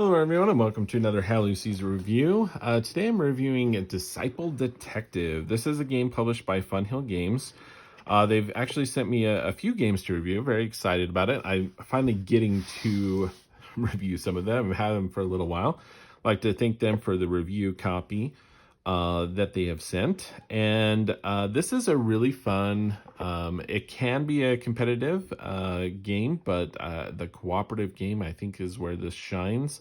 Hello everyone and welcome to another Hallucies review. Today I'm reviewing Disciple Detective. This is a game published by Funhill Games. They've actually sent me a few games to review. Very excited about it. I'm finally getting to review some of them. I've had them for a little while. I'd like to thank them for the review copy that they have sent. And this is a really fun, it can be a competitive game, but the cooperative game I think is where this shines.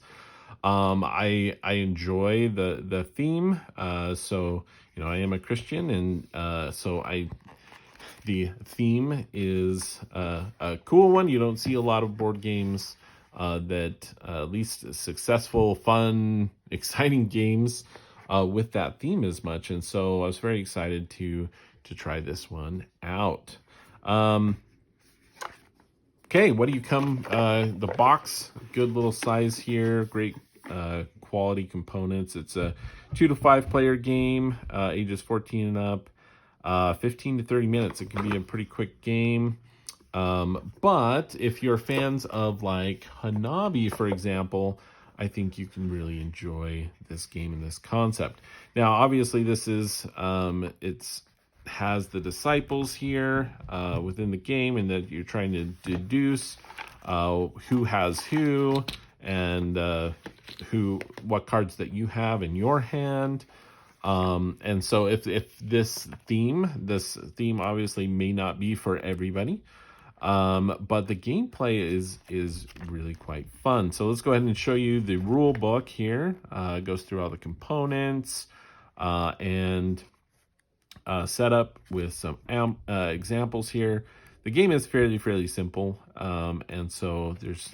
I enjoy the theme. So I am a Christian, and the theme is a cool one. You don't see a lot of board games that at least successful, fun, exciting games with that theme as much. And so I was very excited to try this one out. Okay, what do you come? The box, good little size here, great quality components. It's a 2 to 5 player game, ages 14 and up, 15 to 30 minutes. It can be a pretty quick game. But if you're fans of like Hanabi, for example, I think you can really enjoy this game and this concept. Now, obviously, this is it's has the disciples here within the game, and that you're trying to deduce who has who and what cards that you have in your hand. And so if this theme obviously may not be for everybody. But the gameplay is really quite fun. So let's go ahead and show you the rule book here. It goes through all the components and setup with some examples here. The game is fairly simple, and so there's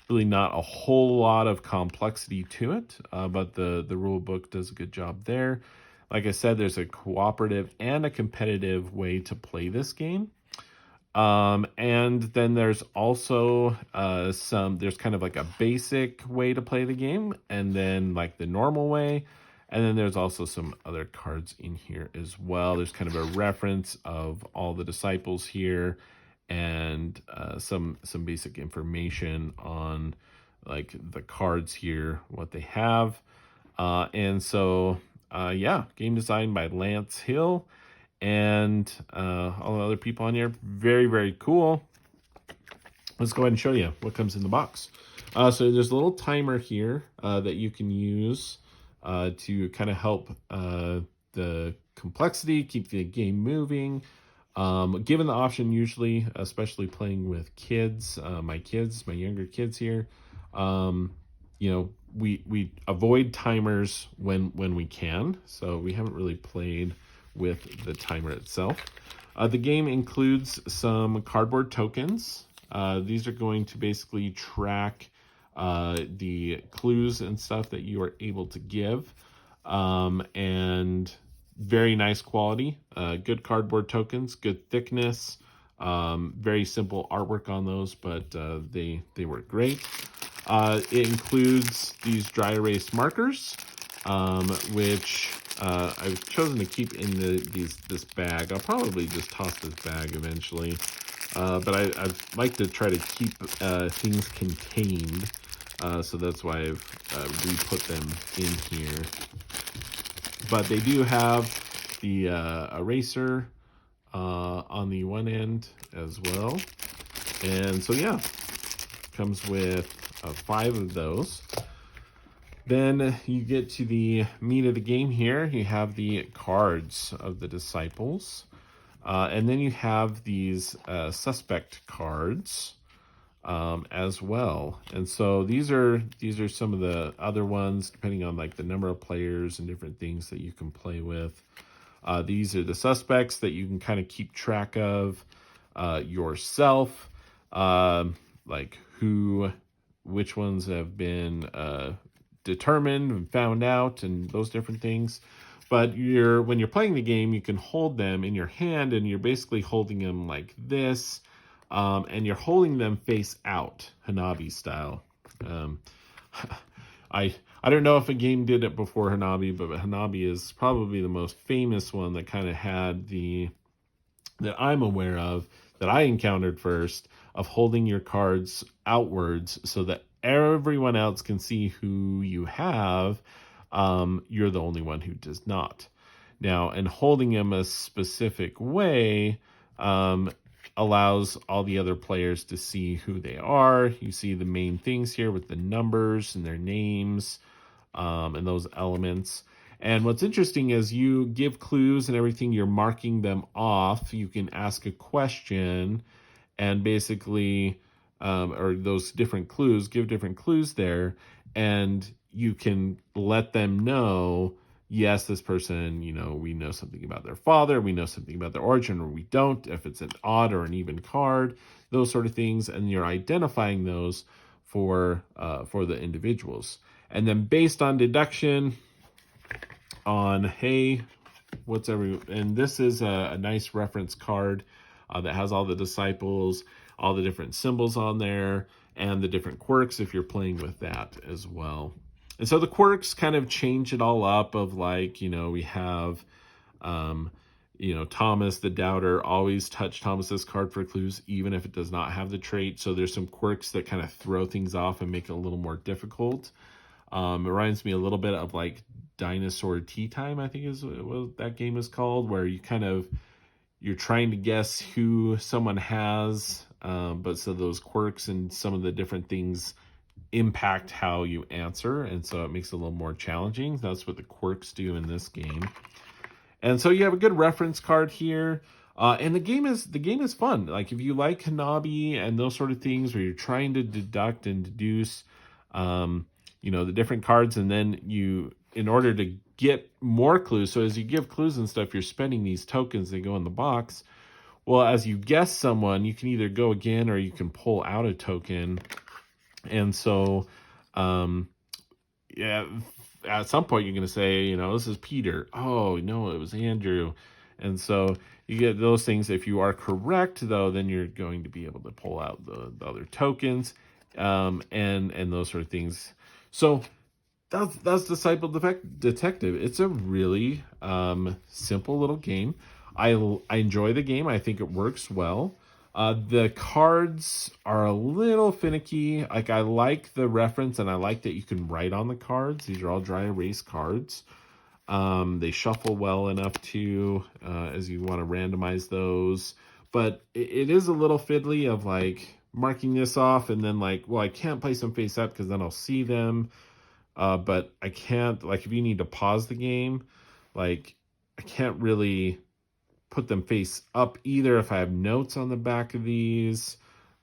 really not a whole lot of complexity to it, but the rule book does a good job there. Like I said, there's a cooperative and a competitive way to play this game. And then there's also there's kind of like a basic way to play the game, and then like the normal way. And then there's also some other cards in here as well. There's kind of a reference of all the disciples here, and some basic information on like the cards here, what they have. And so, yeah, game designed by Lance Hill and all the other people on here. Very cool. Let's go ahead and show you what comes in the box. So there's a little timer here that you can use to kind of help the complexity, keep the game moving. Given the option, usually, especially playing with kids, my younger kids here, we avoid timers when we can. So we haven't really played with the timer itself. The game includes some cardboard tokens. These are going to basically track the clues and stuff that you are able to give, and very nice quality, good cardboard tokens, good thickness, very simple artwork on those, but they work great. It includes these dry erase markers, which I've chosen to keep in this bag. I'll probably just toss this bag eventually, but I'd like to try to keep things contained, so that's why I've re-put them in here. But they do have the eraser on the one end as well, and so yeah, comes with 5 of those. Then you get to the meat of the game here. You have the cards of the disciples. And then you have these suspect cards as well. And so these are some of the other ones, depending on like the number of players and different things that you can play with. These are the suspects that you can kind of keep track of yourself, like which ones have been determined and found out, and those different things. But when you're playing the game, you can hold them in your hand, and you're basically holding them like this, and you're holding them face out, Hanabi style. I don't know if a game did it before Hanabi, but Hanabi is probably the most famous one that kind of had that I'm aware of, that I encountered first, of holding your cards outwards so that everyone else can see who you have. You're the only one who does not. Now, and holding them a specific way allows all the other players to see who they are. You see the main things here with the numbers and their names and those elements. And what's interesting is you give clues and everything, you're marking them off. You can ask a question and basically, or those different clues, give different clues there, and you can let them know, yes, this person, we know something about their father, we know something about their origin, or we don't, if it's an odd or an even card, those sort of things, and you're identifying those for the individuals. And then based on deduction, on hey, and this is a nice reference card that has all the disciples, all the different symbols on there, and the different quirks if you're playing with that as well. And so the quirks kind of change it all up of like, we have, Thomas the doubter, always touch Thomas's card for clues, even if it does not have the trait. So there's some quirks that kind of throw things off and make it a little more difficult. It reminds me a little bit of like Dinosaur Tea Time, I think is what that game is called, where you're trying to guess who someone has, but so those quirks and some of the different things impact how you answer, and so it makes it a little more challenging. That's what the quirks do in this game. And so you have a good reference card here. And the game is fun. Like if you like Hanabi and those sort of things where you're trying to deduct and deduce the different cards, and then in order to get more clues, so as you give clues and stuff, you're spending these tokens that go in the box. Well, as you guess someone, you can either go again or you can pull out a token. And so, yeah, at some point you're going to say, this is Peter. Oh, no, it was Andrew. And so you get those things. If you are correct, though, then you're going to be able to pull out the other tokens and those sort of things. So that's Disciple Detective. It's a really simple little game. I enjoy the game. I think it works well. The cards are a little finicky. Like I like the reference, and I like that you can write on the cards. These are all dry erase cards. They shuffle well enough too, as you want to randomize those. But it is a little fiddly of like marking this off and then like, well, I can't place them face up because then I'll see them. But I can't, like if you need to pause the game, like I can't really put them face up either if I have notes on the back of these.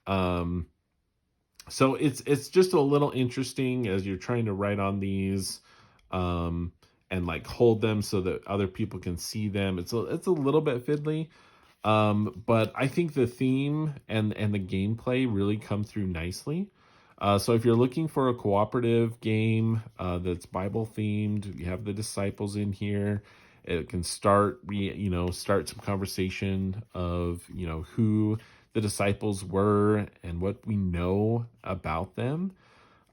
So it's just a little interesting as you're trying to write on these and like hold them so that other people can see them. It's a little bit fiddly. But I think the theme and the gameplay really come through nicely. So if you're looking for a cooperative game that's Bible themed, you have the disciples in here. It can start some conversation of, who the disciples were and what we know about them,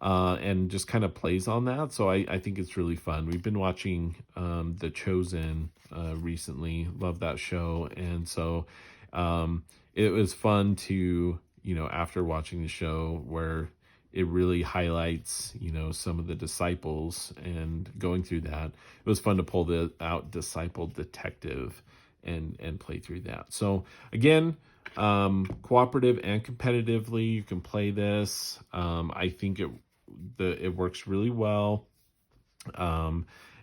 and just kind of plays on that. So I think it's really fun. We've been watching The Chosen recently. Love that show. And so it was fun to, after watching the show where it really highlights, some of the disciples and going through that. It was fun to pull out Disciple Detective and play through that. So again, cooperative and competitively, you can play this. I think it works really well.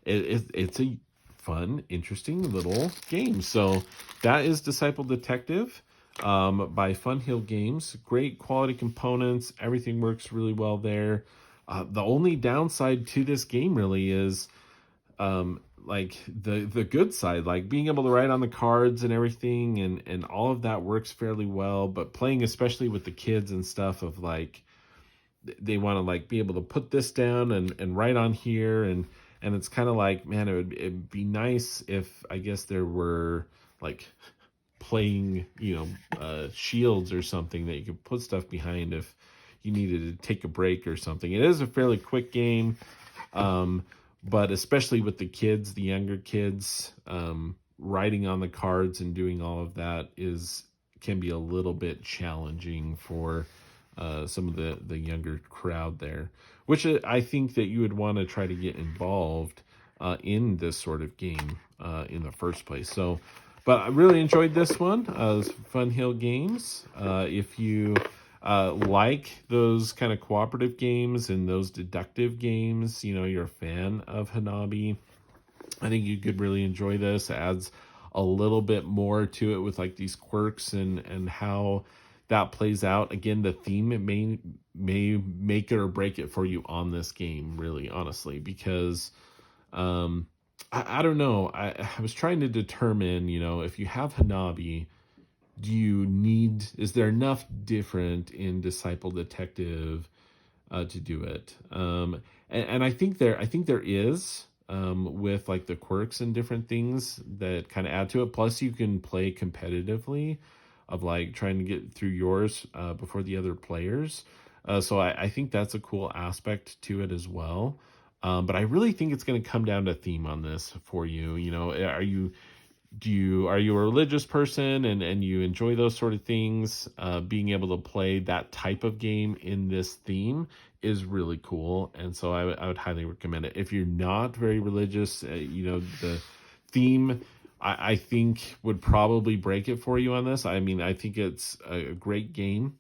It's a fun, interesting little game. So that is Disciple Detective by Funhill Games. Great quality components. Everything works really well there. The only downside to this game really is like the good side, like being able to write on the cards and everything, and all of that works fairly well. But playing especially with the kids and stuff of like they want to like be able to put this down and write on here, and it's kind of like, man, it'd be nice if I guess there were like playing shields or something that you could put stuff behind if you needed to take a break or something. It is a fairly quick game, but especially with the kids, the younger kids, writing on the cards and doing all of that can be a little bit challenging for some of the younger crowd there, which I think that you would want to try to get involved in this sort of game in the first place. So, but I really enjoyed this one. Fun Hill Games. If you like those kind of cooperative games and those deductive games, you're a fan of Hanabi, I think you could really enjoy this. It adds a little bit more to it with like these quirks and how that plays out. Again, the theme, it may make it or break it for you on this game, really, honestly, because I don't know. I was trying to determine, if you have Hanabi, is there enough different in Disciple Detective to do it? And I think there is, with like the quirks and different things that kind of add to it. Plus, you can play competitively, of like trying to get through yours before the other players. So I think that's a cool aspect to it as well. But I really think it's going to come down to theme on this for you. Are you a religious person and you enjoy those sort of things? Being able to play that type of game in this theme is really cool, and so I would highly recommend it. If you're not very religious, the theme I think would probably break it for you on this. I mean, I think it's a great game,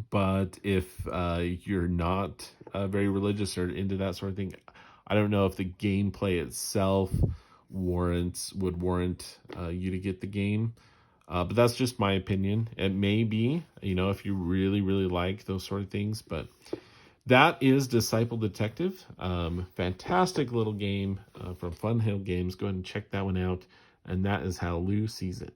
but if you're not very religious or into that sort of thing, I don't know if the gameplay itself would warrant you to get the game. But that's just my opinion. It may be, if you really, really like those sort of things. But that is Disciple Detective. Fantastic little game from Fun Hill Games. Go ahead and check that one out. And that is how Lou sees it.